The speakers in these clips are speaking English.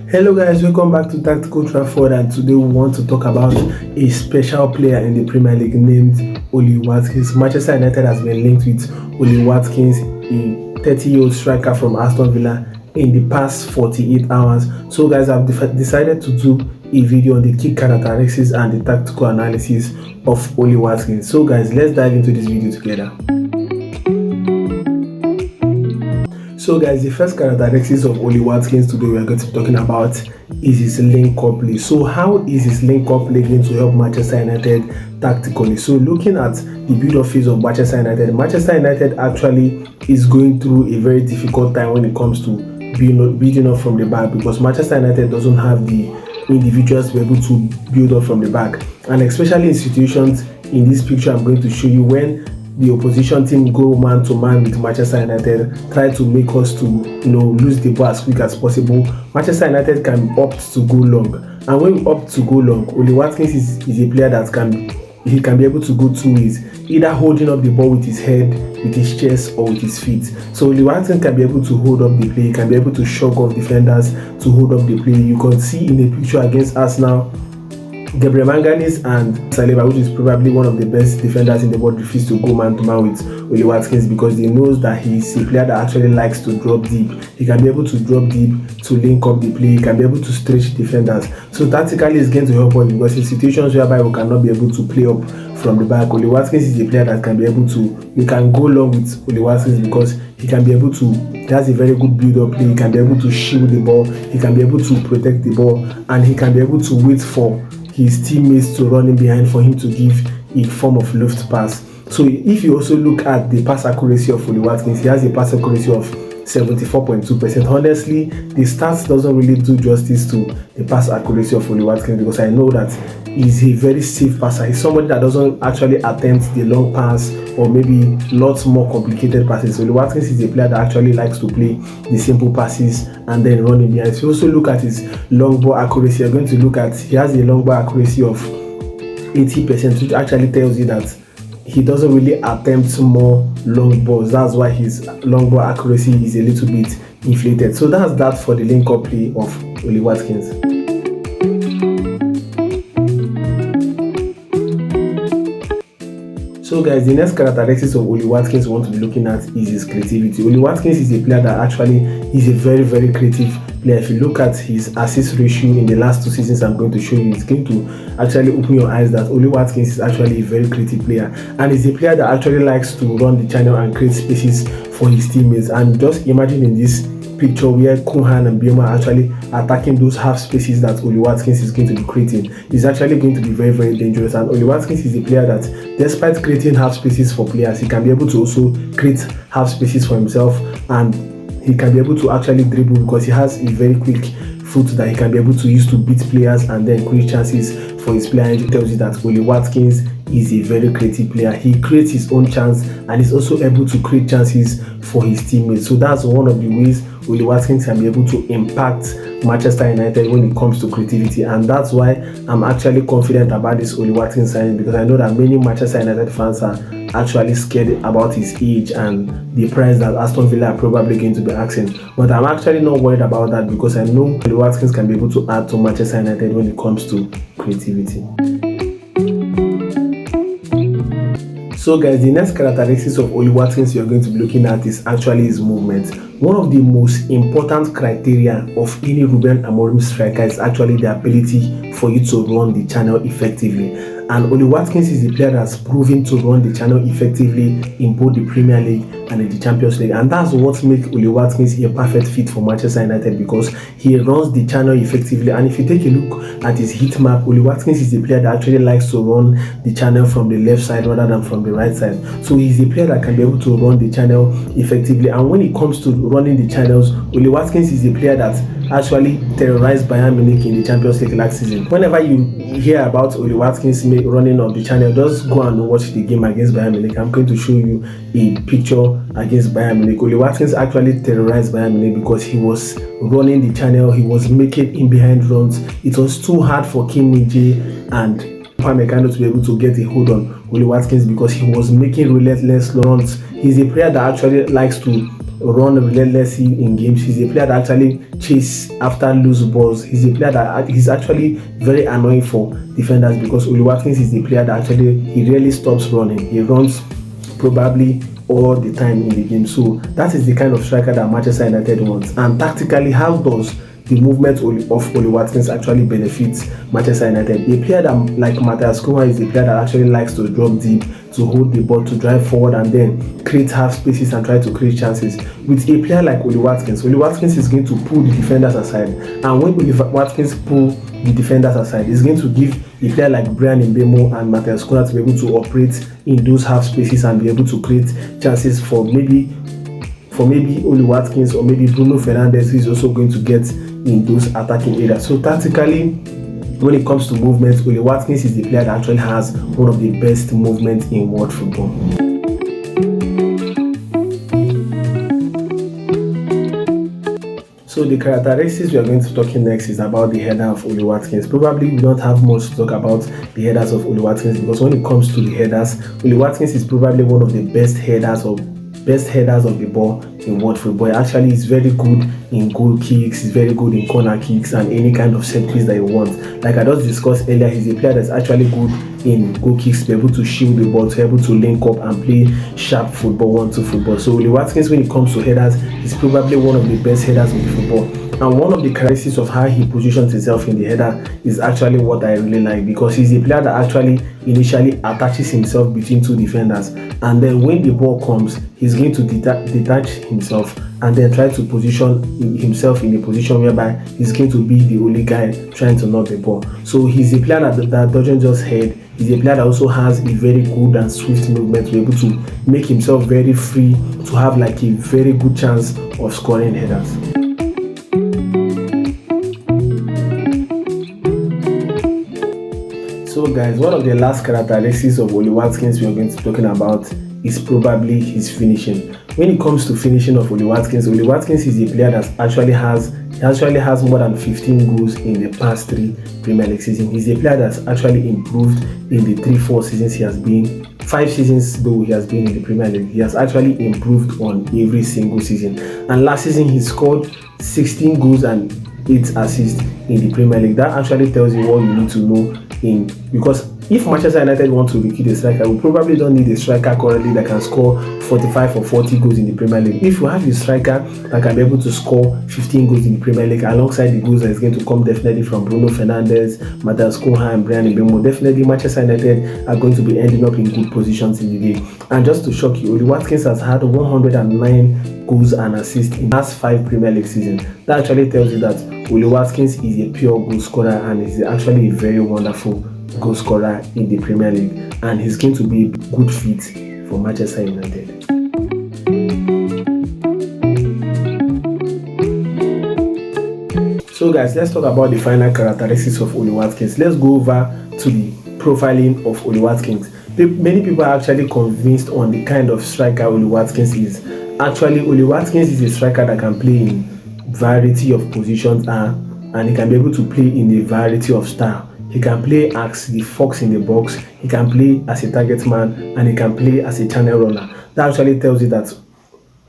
Hello guys, welcome back to Tactical Trafford, and today we want to talk about a special player in the Premier League named Ollie Watkins. Manchester United has been linked with Ollie Watkins, a 30-year-old striker from Aston Villa, in the past 48 hours. So guys, I've decided to do a video on the key characteristics and the tactical analysis of Ollie Watkins. So guys, let's dive into this video together. So guys, the first characteristics of Ollie Watkins today we are going to be talking about is his link-up play. So how is his link-up play going to help Manchester United tactically? So looking at the build-up phase of Manchester United actually is going through a very difficult time when it comes to building up from the back, because Manchester United doesn't have the individuals to be able to build up from the back, and especially in situations in this picture I'm going to show you, when the opposition team go man to man with Manchester United, try to make us to lose the ball as quick as possible. Manchester United can opt to go long, and when we opt to go long, Ollie Watkins is a player that can be able to go two ways, either holding up the ball with his head, with his chest, or with his feet. So Ollie Watkins can be able to hold up the play, he can be able to shock off defenders to hold up the play. You can see in the picture against Arsenal, Gabriel Manganese and Saliba, which is probably one of the best defenders in the world, refused to go man-to-man with Ollie Watkins because he knows that he's a player that actually likes to drop deep. He can be able to drop deep to link up the play, he can be able to stretch defenders. So tactically it's going to help us, because in situations whereby we cannot be able to play up from the back, Ollie Watkins is a player that can be able to, you can go long with Ollie Watkins because he can be able to, he has a very good build-up play, he can be able to shield the ball, he can be able to protect the ball, and he can be able to wait for his teammates to run in behind for him to give a form of lift pass. So if you also look at the pass accuracy of Ollie Watkins, he has a pass accuracy of 74.2%. Honestly, the stats doesn't really do justice to the pass accuracy of Ollie Watkins, because I know that he's a very safe passer. He's somebody that doesn't actually attempt the long pass or maybe lots more complicated passes. Ollie Watkins is a player that actually likes to play the simple passes and then run in behind. If you also look at his long ball accuracy, you're going to look at, he has a long ball accuracy of 80%, which actually tells you that he doesn't really attempt more long balls. That's why his long ball accuracy is a little bit inflated. So that's that for the link-up play of Ollie Watkins. So guys, the next characteristics of Ollie Watkins we want to be looking at is his creativity. Ollie Watkins is a player that actually is a very, very creative player. If you look at his assist ratio in the last 2 seasons I'm going to show you, it's going to actually open your eyes that Ollie Watkins is actually a very creative player, and is a player that actually likes to run the channel and create spaces for his teammates. And just imagine in this picture where Kuhan and Bioma are actually attacking those half spaces that Ollie Watkins is going to be creating. It's actually going to be very, very dangerous. And Ollie Watkins is a player that, despite creating half spaces for players, he can be able to also create half spaces for himself, and he can be able to actually dribble because he has a very quick foot that he can be able to use to beat players and then create chances for his player. And it tells you that Ollie Watkins is a very creative player. He creates his own chance and is also able to create chances for his teammates. So that's one of the ways Ollie Watkins can be able to impact Manchester United when it comes to creativity, and that's why I'm actually confident about this Ollie Watkins signing, because I know that many Manchester United fans are actually scared about his age and the price that Aston Villa are probably going to be asking. But I'm actually not worried about that, because I know Ollie Watkins can be able to add to Manchester United when it comes to creativity. So guys, the next characteristics of Ollie Watkins you're going to be looking at is actually his movement. One of the most important criteria of any Ruben Amorim striker is actually the ability for you to run the channel effectively. And Ollie Watkins is a player that's proven to run the channel effectively in both the Premier League and in the Champions League. And that's what makes Ollie Watkins a perfect fit for Manchester United, because he runs the channel effectively. And if you take a look at his heat map, Ollie Watkins is a player that actually likes to run the channel from the left side rather than from the right side. So he's a player that can be able to run the channel effectively. And when it comes to running the channels, Ollie Watkins is a player that actually terrorized Bayern Munich in the Champions League last season. Whenever you hear about Ollie Watkins running of the channel, just go and watch the game against Bayern Munich. I'm going to show you a picture against Bayern Munich. Ollie Watkins actually terrorized Bayern Munich because he was running the channel, he was making in behind runs. It was too hard for Kim Min-jae and Upamecano to be able to get a hold on Ollie Watkins because he was making relentless runs. He's a player that actually likes to run relentlessly in games. He's a player that actually chase after loose balls. He's a player that he's actually very annoying for defenders, because Ollie Watkins is a player that actually he really stops running. He runs probably all the time in the game. So that is the kind of striker that Manchester United wants. And tactically, how does the movement of Ollie Watkins actually benefits Manchester United? A player that, like Matthias Cunha, is a player that actually likes to drop deep, to hold the ball, to drive forward and then create half spaces and try to create chances. With a player like Ollie Watkins is going to pull the defenders aside. And when Ollie Watkins pull the defenders aside, it's going to give a player like Brian Mbeumo and Matthias Cunha to be able to operate in those half spaces and be able to create chances for maybe Ollie Watkins or maybe Bruno Fernandes, who is also going to get in those attacking areas. So tactically, when it comes to movement, Ollie Watkins is the player that actually has one of the best movements in world football. So the characteristics we are going to talk in next is about the header of Ollie Watkins. Probably we don't have much to talk about the headers of Ollie Watkins, because when it comes to the headers, Ollie Watkins is probably one of the best headers of the ball in world football. Actually, he's very good in goal kicks, he's very good in corner kicks and any kind of set piece that you want. Like I just discussed earlier, he's a player that's actually good in goal kicks, to be able to shield the ball, to be able to link up and play sharp football, 1-2 football. So Ollie Watkins, when it comes to headers, he's probably one of the best headers in football. And one of the characteristics of how he positions himself in the header is actually what I really like, because he's a player that actually initially attaches himself between two defenders, and then when the ball comes, he's going to detach himself and then try to position himself in a position whereby he's going to be the only guy trying to knock the ball. So he's a player that doesn't just head. He's a player that also has a very good and swift movement to be able to make himself very free, to have like a very good chance of scoring headers. So guys, one of the last characteristics of Ollie Watkins we are going to be talking about is probably his finishing. When it comes to finishing of Ollie Watkins is a player that actually has more than 15 goals in the past 3 Premier League seasons. He's a player that's actually improved in the 3-4 seasons he has been. 5 seasons though he has been in the Premier League, he has actually improved on every single season. And last season he scored 16 goals and 8 assists in the Premier League. That actually tells you what you need to know because if Manchester United want to recruit a striker, we probably don't need a striker currently that can score 45 or 40 goals in the Premier League. If you have a striker that can be able to score 15 goals in the Premier League, alongside the goals that is going to come definitely from Bruno Fernandes, Matthias Cunha and Brian Mbeumo, definitely Manchester United are going to be ending up in good positions in the league. And just to shock you, Ollie Watkins has had 109 goals and assists in the last 5 Premier League seasons. That actually tells you that Ollie Watkins is a pure goal scorer and is actually a very wonderful goal scorer in the Premier League, and he's going to be a good fit for Manchester United. So guys, let's talk about the final characteristics of Ollie Watkins. Let's go over to the profiling of Ollie Watkins. Many people are actually convinced on the kind of striker Ollie Watkins is. Actually, Ollie Watkins is a striker that can play in variety of positions and he can be able to play in a variety of style. He can play as the fox in the box, he can play as a target man, and he can play as a channel runner. That actually tells you that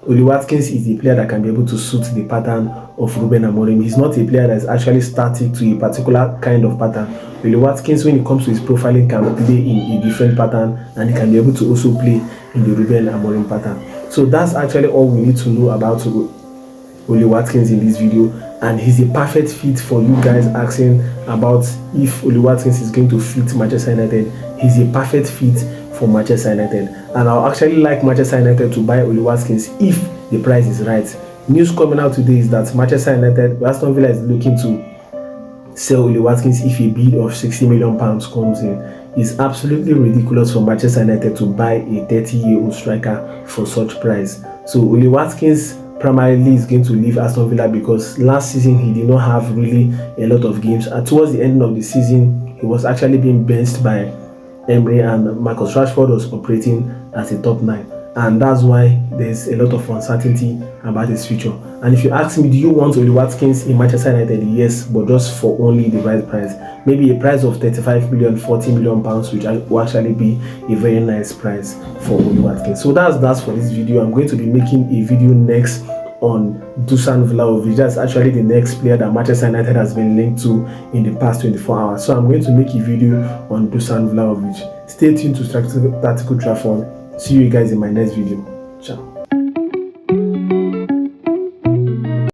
Ollie Watkins is a player that can be able to suit the pattern of Ruben Amorim. He's not a player that is actually static to a particular kind of pattern. Ollie Watkins, when it comes to his profiling, can play in a different pattern, and he can be able to also play in the Ruben Amorim pattern. So that's actually all we need to know about Ollie Watkins in this video, and he's a perfect fit for you guys asking about if Ollie Watkins is going to fit Manchester United. He's a perfect fit for Manchester United, and I'll actually like Manchester United to buy Ollie Watkins if the price is right. News coming out today is that Aston Villa is looking to sell Ollie Watkins if a bid of £60 million comes in. It's absolutely ridiculous for Manchester United to buy a 30-year-old striker for such price. So Ollie Watkins primarily is going to leave Aston Villa because last season he did not have really a lot of games. And towards the end of the season, he was actually being benched by Emery, and Marcus Rashford was operating as a top 9. and that's why there's a lot of uncertainty about his future. And if you ask me, do you want Ollie Watkins in Manchester United? Yes, but just for only the right price. Maybe a price of 35 million, 40 million pounds, which will actually be a very nice price for Ollie Watkins. So that's for this video. I'm going to be making a video next on Dusan Vlahovic. That's actually the next player that Manchester United has been linked to in the past 24 hours. So I'm going to make a video on Dusan Vlahovic. Stay tuned to Tactical Trafford. See you guys in my next video. Ciao.